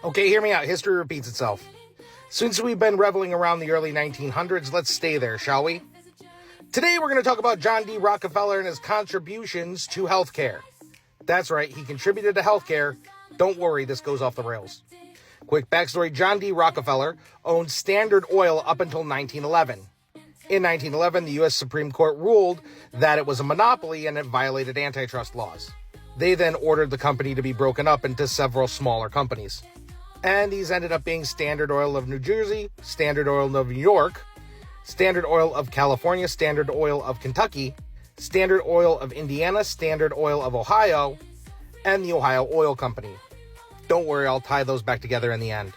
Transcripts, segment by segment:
Okay, hear me out. History repeats itself. Since we've been reveling around the early 1900s, let's stay there, shall we? Today we're going to talk about John D. Rockefeller and his contributions to healthcare. That's right, he contributed to healthcare. Don't worry, this goes off the rails. Quick backstory, John D. Rockefeller owned Standard Oil up until 1911. In 1911, the U.S. Supreme Court ruled that it was a monopoly and it violated antitrust laws. They then ordered the company to be broken up into several smaller companies. And these ended up being Standard Oil of New Jersey, Standard Oil of New York, Standard Oil of California, Standard Oil of Kentucky, Standard Oil of Indiana, Standard Oil of Ohio, and the Ohio Oil Company. Don't worry, I'll tie those back together in the end.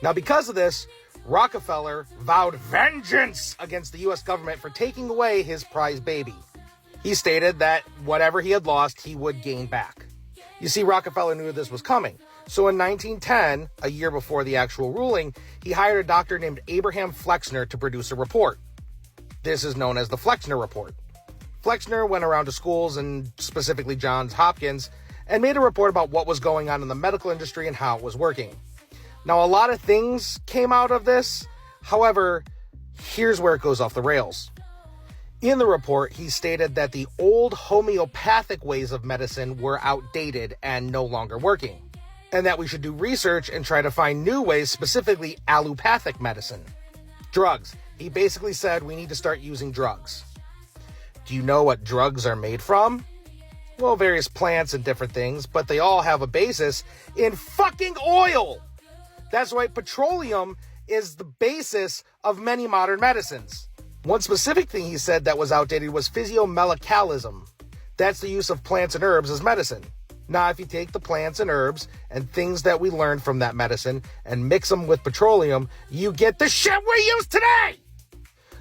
Now, because of this, Rockefeller vowed vengeance against the U.S. government for taking away his prize baby. He stated that whatever he had lost, he would gain back. You see, Rockefeller knew this was coming. So in 1910, a year before the actual ruling, he hired a doctor named Abraham Flexner to produce a report. This is known as the Flexner Report. Flexner went around to schools, and specifically Johns Hopkins, and made a report about what was going on in the medical industry and how it was working. Now, a lot of things came out of this. However, here's where it goes off the rails. In the report, he stated that the old homeopathic ways of medicine were outdated and no longer working, and that we should do research and try to find new ways, specifically allopathic medicine. Drugs. He basically said we need to start using drugs. Do you know what drugs are made from? Well, various plants and different things, but they all have a basis in fucking oil. That's right, petroleum is the basis of many modern medicines. One specific thing he said that was outdated was physiomedicalism. That's the use of plants and herbs as medicine. Now, if you take the plants and herbs and things that we learned from that medicine and mix them with petroleum, you get the shit we use today!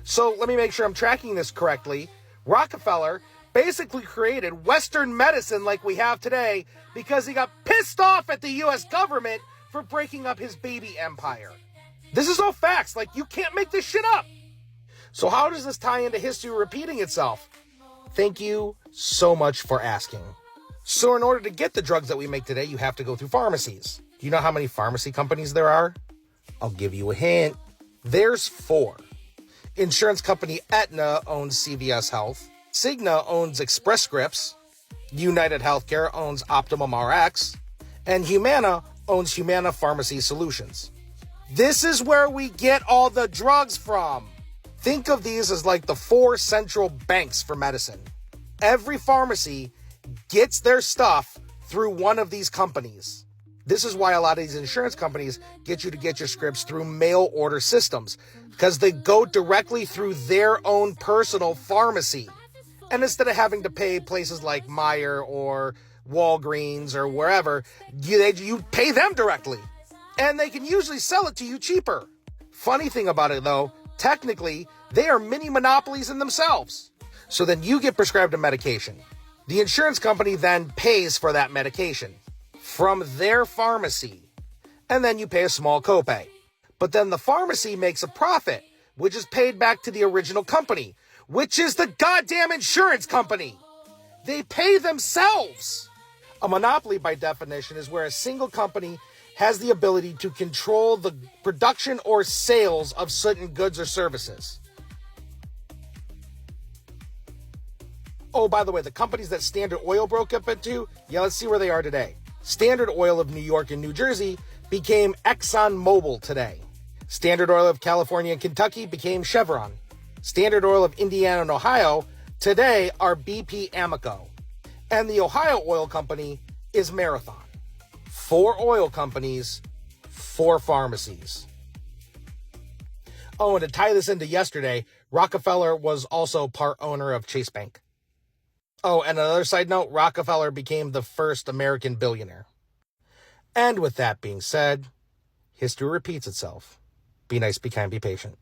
So let me make sure I'm tracking this correctly. Rockefeller basically created Western medicine like we have today because he got pissed off at the U.S. government for breaking up his baby empire. This is all facts, like you can't make this shit up. So how does this tie into history repeating itself? Thank you so much for asking. So in order to get the drugs that we make today, you have to go through pharmacies. Do you know how many pharmacy companies there are? I'll give you a hint. There's 4. Insurance company Aetna owns CVS Health. Cigna owns Express Scripts. United Healthcare owns Optimum RX. And Humana owns Humana Pharmacy Solutions. This is where we get all the drugs from. Think of these as like the 4 central banks for medicine. Every pharmacy gets their stuff through one of these companies. This is why a lot of these insurance companies get you to get your scripts through mail order systems, because they go directly through their own personal pharmacy. And instead of having to pay places like Meijer or Walgreens or wherever, you pay them directly. And they can usually sell it to you cheaper. Funny thing about it though, technically, they are mini monopolies in themselves. So then you get prescribed a medication. The insurance company then pays for that medication from their pharmacy. And then you pay a small copay. But then the pharmacy makes a profit, which is paid back to the original company, which is the goddamn insurance company. They pay themselves. A monopoly, by definition, is where a single company has the ability to control the production or sales of certain goods or services. Oh, by the way, the companies that Standard Oil broke up into, let's see where they are today. Standard Oil of New York and New Jersey became ExxonMobil today. Standard Oil of California and Kentucky became Chevron. Standard Oil of Indiana and Ohio today are BP Amoco. And the Ohio Oil Company is Marathon. 4 oil companies, 4 pharmacies. Oh, and to tie this into yesterday, Rockefeller was also part owner of Chase Bank. Oh, and another side note, Rockefeller became the first American billionaire. And with that being said, history repeats itself. Be nice, be kind, be patient.